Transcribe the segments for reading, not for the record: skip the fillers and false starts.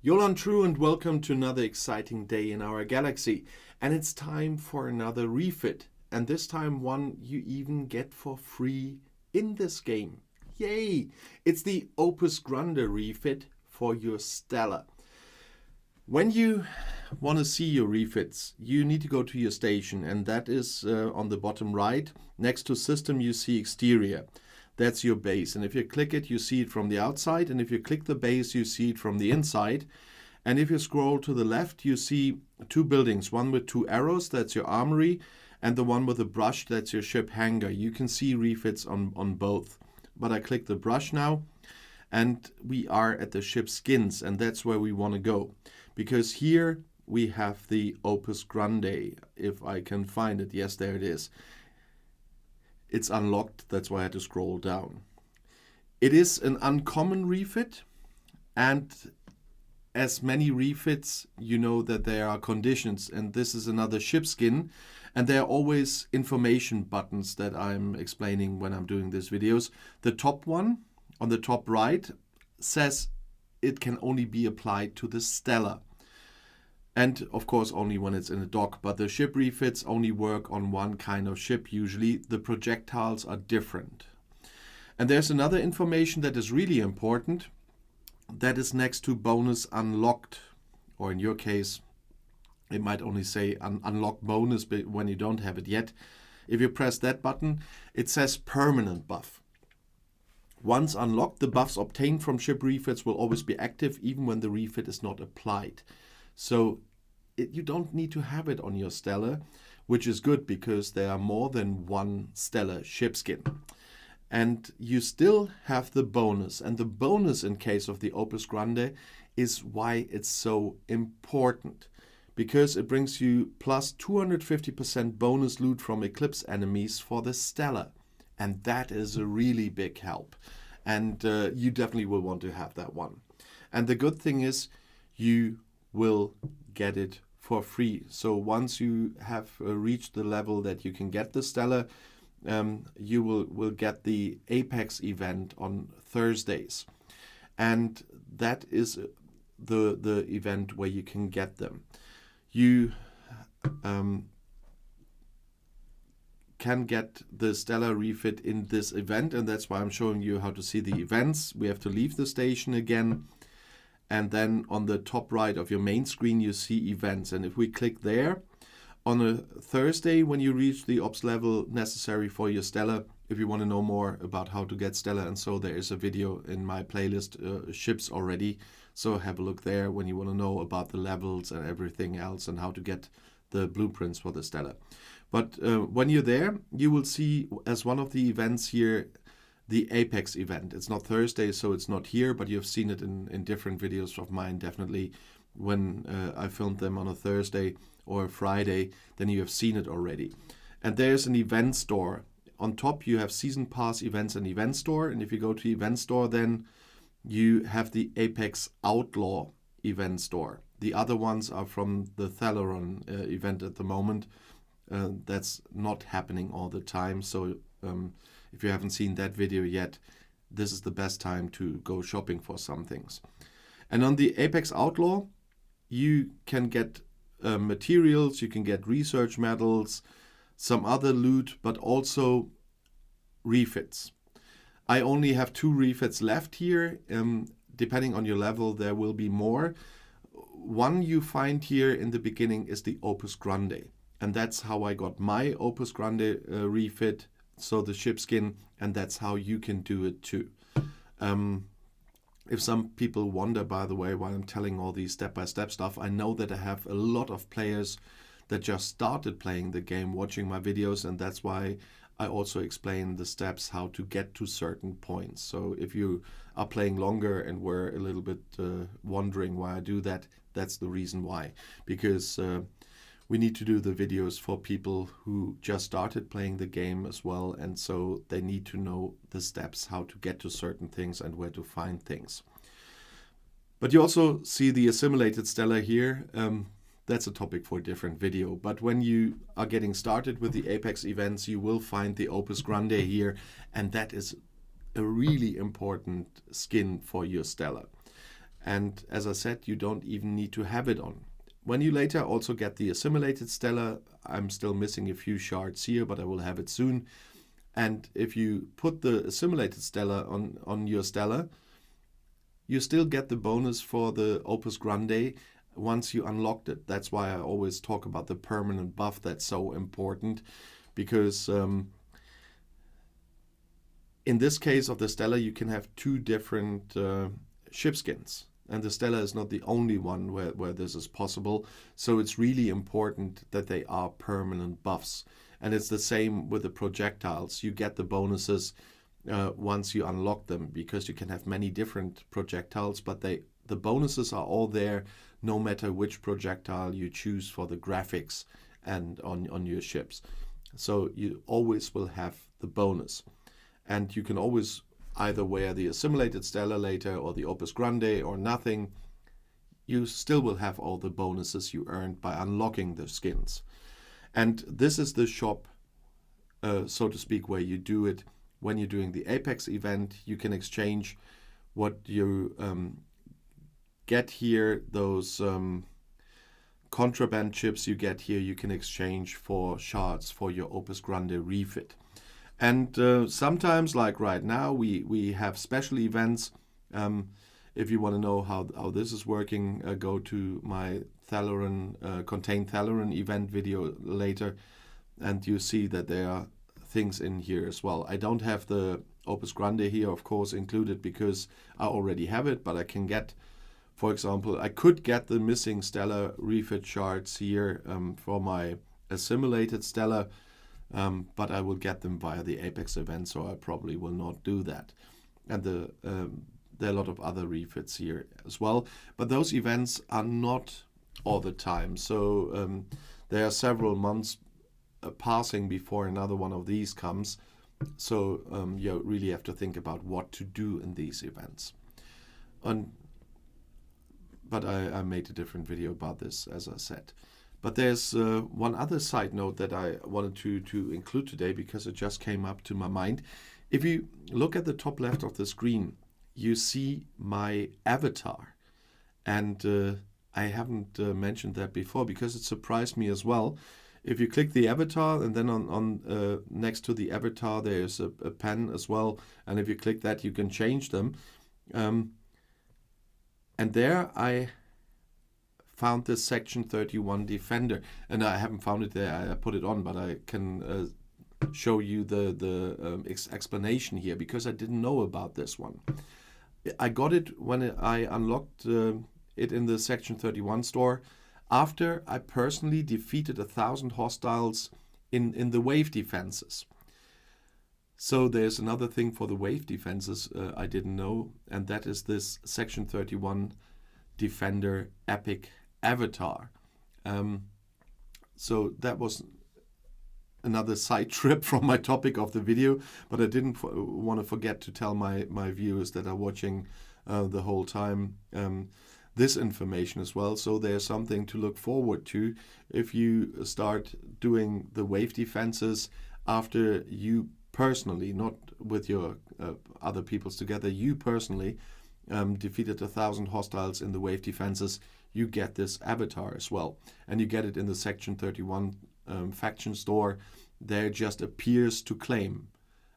Yolan True and welcome to another exciting day in our galaxy. And it's time for another refit. And this time one you even get for free in this game. Yay! It's the Opus Grande refit for your Stella. When you want to see your refits, you need to go to your station, and that is on the bottom right. Next to System you see Exterior. That's your base, and if you click it, you see it from the outside, and if you click the base, you see it from the inside. And if you scroll to the left, you see two buildings, one with two arrows, that's your armory, and the one with a brush, that's your ship hangar. You can see refits on both. But I click the brush now, and we are at the ship skins, and that's where we want to go. Because here we have the Opus Grande, if I can find it. Yes, there it is. It's unlocked, that's why I had to scroll down. It is an uncommon refit, and as many refits, you know that there are conditions, and this is another ship skin, and there are always information buttons that I'm explaining when I'm doing these videos. The top one, on the top right, says it can only be applied to the Stella. And of course only when it's in a dock, but the ship refits only work on one kind of ship usually. The projectiles are different. And there's another information that is really important, that is next to bonus unlocked, or in your case it might only say unlock bonus when you don't have it yet. If you press that button, it says permanent buff. Once unlocked, the buffs obtained from ship refits will always be active even when the refit is not applied. So you don't need to have it on your Stella, which is good because there are more than one Stella ship skin. And you still have the bonus. And the bonus in case of the Opus Grande is why it's so important. Because it brings you plus 250% bonus loot from Eclipse enemies for the Stella. And that is a really big help. And you definitely will want to have that one. And the good thing is you will get it for free. So once you have reached the level that you can get the Stella, you will get the Apex event on Thursdays. And that is the event where you can get them. You can get the Stella refit in this event, and that's why I'm showing you how to see the events. We have to leave the station again. And then on the top right of your main screen, you see events. And if we click there, on a Thursday, when you reach the ops level necessary for your Stella, if you want to know more about how to get Stella, and so there is a video in my playlist, ships already. So have a look there when you want to know about the levels and everything else and how to get the blueprints for the Stella. But when you're there, you will see as one of the events here, the Apex event. It's not Thursday, so it's not here, but you've seen it in different videos of mine, definitely. When I filmed them on a Thursday or a Friday, then you have seen it already. And there's an event store. On top, you have Season Pass events and event store. And if you go to event store, then you have the Apex Outlaw event store. The other ones are from the Thalaron event at the moment. That's not happening all the time. So if you haven't seen that video yet, this is the best time to go shopping for some things. And on the Apex Outlaw, you can get materials, you can get research medals, some other loot, but also refits. I only have 2 refits left here. Depending on your level, there will be more. One you find here in the beginning is the Opus Grande. And that's how I got my Opus Grande refit, so the ship skin, and that's how you can do it too. If some people wonder, by the way, why I'm telling all these step-by-step stuff, I know that I have a lot of players that just started playing the game, watching my videos, and that's why I also explain the steps how to get to certain points. So if you are playing longer and were a little bit wondering why I do that, that's the reason why. Because we need to do the videos for people who just started playing the game as well, and so they need to know the steps how to get to certain things and where to find things. But you also see the assimilated Stella here. That's a topic for a different video. But when you are getting started with the Apex events, you will find the Opus Grande here, and that is a really important skin for your Stella. And as I said, you don't even need to have it on. When you later also get the assimilated Stella, I'm still missing a few shards here, but I will have it soon. And if you put the assimilated Stella on your Stella, you still get the bonus for the Opus Grande once you unlocked it. That's why I always talk about the permanent buff. That's so important, because in this case of the Stella, you can have two different ship skins. And the Stella is not the only one where this is possible. So it's really important that they are permanent buffs. And it's the same with the projectiles. You get the bonuses once you unlock them, because you can have many different projectiles, but the bonuses are all there no matter which projectile you choose for the graphics and on your ships. So you always will have the bonus. And you can always either wear the assimilated Stella later or the Opus Grande or nothing. You still will have all the bonuses you earned by unlocking the skins. And this is the shop, so to speak, where you do it. When you're doing the Apex event, you can exchange what you get here, those contraband chips you get here, you can exchange for shards for your Opus Grande refit. And sometimes, like right now, we have special events. If you want to know how this is working, go to my Contain Thalaran event video later, and you see that there are things in here as well. I don't have the Opus Grande here, of course, included because I already have it, but I can get, for example, I could get the missing Stella refit shards here for my assimilated Stella, but I will get them via the Apex event, so I probably will not do that. And there are a lot of other refits here as well, but those events are not all the time. So there are several months passing before another one of these comes. So you really have to think about what to do in these events. But I made a different video about this, as I said. But there's one other side note that I wanted to include today, because it just came up to my mind. If you look at the top left of the screen, you see my avatar. And I haven't mentioned that before because it surprised me as well. If you click the avatar, and then on next to the avatar there's a pen as well, and if you click that you can change them. And there I found this Section 31 Defender, and I haven't found it there. I put it on, but I can show you the explanation here, because I didn't know about this one. I got it when I unlocked it in the Section 31 store, after I personally defeated 1,000 hostiles in the wave defenses. So there's another thing for the wave defenses I didn't know, and that is this Section 31 Defender Epic Avatar. So that was another side trip from my topic of the video, but I didn't want to forget to tell my viewers that are watching the whole time this information as well. So there's something to look forward to if you start doing the wave defenses after you personally, not with your other peoples together, you personally defeated 1,000 hostiles in the wave defenses. You get this avatar as well, and you get it in the Section 31 faction store. There it just appears to claim,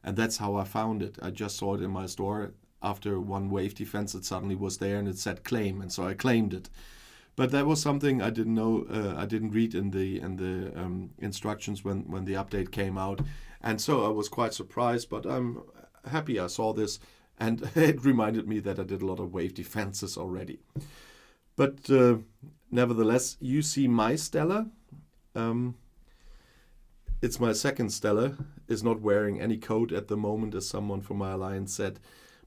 and that's how I found it. I just saw it in my store. After one wave defense, it suddenly was there and it said claim, and so I claimed it. But that was something I didn't know. I didn't read in the instructions when the update came out, and so I was quite surprised. But I'm happy I saw this, and it reminded me that I did a lot of wave defenses already. But nevertheless, you see my Stella. It's my second Stella. Is not wearing any coat at the moment, as someone from my alliance said.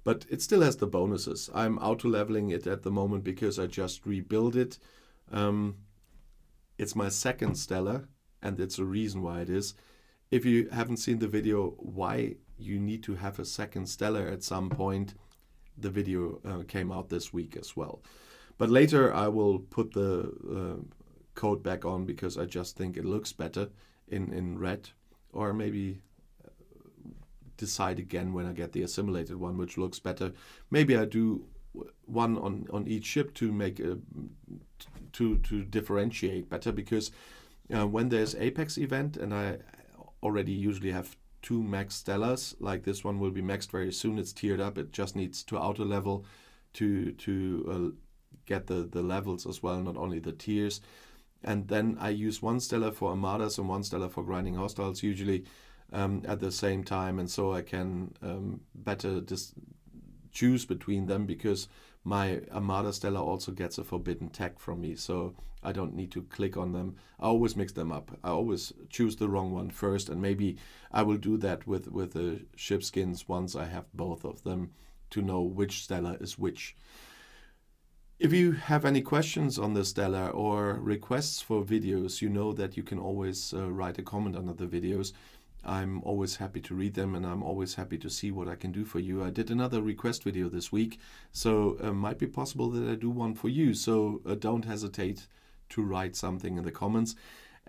But it still has the bonuses. I'm auto-leveling it at the moment because I just rebuilt it. It's my second Stella, and it's a reason why it is. If you haven't seen the video why you need to have a second Stella at some point, the video came out this week as well. But later I will put the coat back on because I just think it looks better in red, or maybe decide again when I get the assimilated one which looks better. Maybe I do one on each ship to make to differentiate better, because when there's Apex event and I already usually have 2 max Stellas, like this one will be maxed very soon. It's tiered up. It just needs to auto level to get the levels as well, not only the tiers. And then I use 1 Stella for Armadas and 1 Stella for grinding hostiles usually at the same time, and so I can better choose between them, because my Armada Stella also gets a forbidden tag from me, so I don't need to click on them. I always mix them up. I always choose the wrong one first, and maybe I will do that with the ship skins once I have both of them to know which Stella is which. If you have any questions on the Stella or requests for videos, you know that you can always write a comment under the videos. I'm always happy to read them, and I'm always happy to see what I can do for you. I did another request video this week, so it might be possible that I do one for you. So don't hesitate to write something in the comments.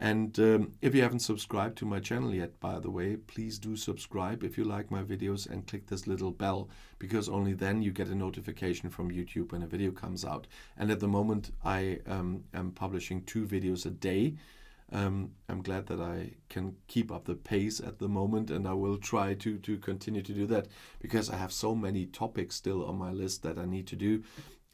And if you haven't subscribed to my channel yet, by the way, please do subscribe if you like my videos, and click this little bell, because only then you get a notification from YouTube when a video comes out. And at the moment I am publishing 2 videos a day. I'm glad that I can keep up the pace at the moment, and I will try to continue to do that, because I have so many topics still on my list that I need to do,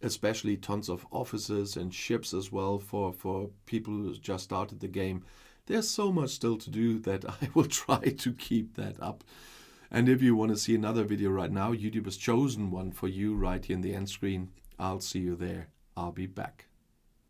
especially tons of offices and ships as well for people who just started the game. There's so much still to do that I will try to keep that up. And if you want to see another video right now, YouTube has chosen one for you right here in the end screen. I'll see you there. I'll be back.